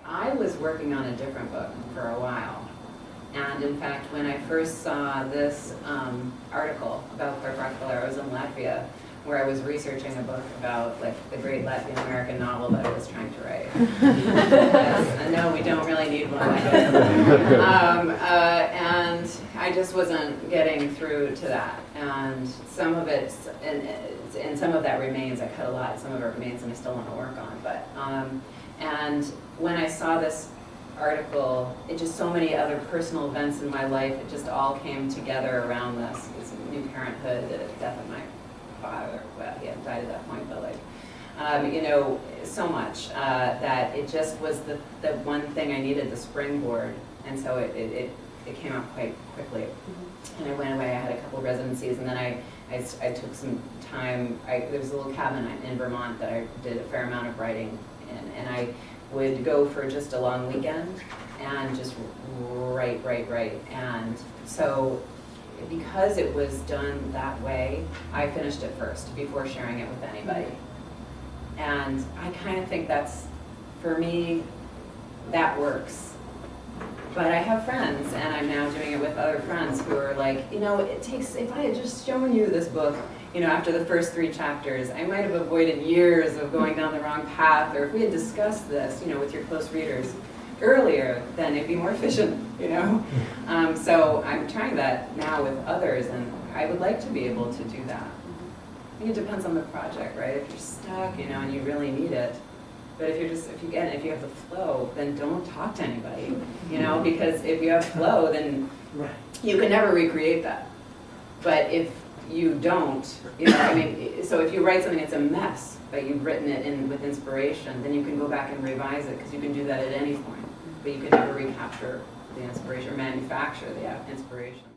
I was working on a different book for a while. And in fact, when I first saw this article about Clark Rockefeller, I was in Latvia, where I was researching a book about like the great Latvian American novel that I was trying to write. Yes, no, we don't really need one. And I just wasn't getting through to that. And some of it, and some of that remains. I cut a lot. Some of it remains, and I still want to work on. But and when I saw this article, it just so many other personal events in my life, it just all came together around this new parenthood, the death of my father. Well, he hadn't died at that point, but like, you know, so much that it just was the one thing I needed, the springboard, and so it came out quite quickly. And I went away. I had a couple of residencies, and then I took some time. There was a little cabin in Vermont that I did a fair amount of writing in, and I would go for just a long weekend and just write. And so because it was done that way, I finished it first before sharing it with anybody. And I kind of think that's, for me, that works. But I have friends, and I'm now doing it with other friends who are like, you know, it takes, if I had just shown you this book, you know, after the first 3 chapters, I might have avoided years of going down the wrong path, or if we had discussed this, you know, with your close readers earlier, then it'd be more efficient, you know? So I'm trying that now with others, and I would like to be able to do that. I think it depends on the project, right? If you're stuck, you know, and you really need it. But if you have the flow, then don't talk to anybody, you know, because if you have flow, then you can never recreate that. But if you don't, you know, I mean, so if you write something that's a mess, but you've written it in with inspiration, then you can go back and revise it, because you can do that at any point. But you can never recapture the inspiration or manufacture the inspiration.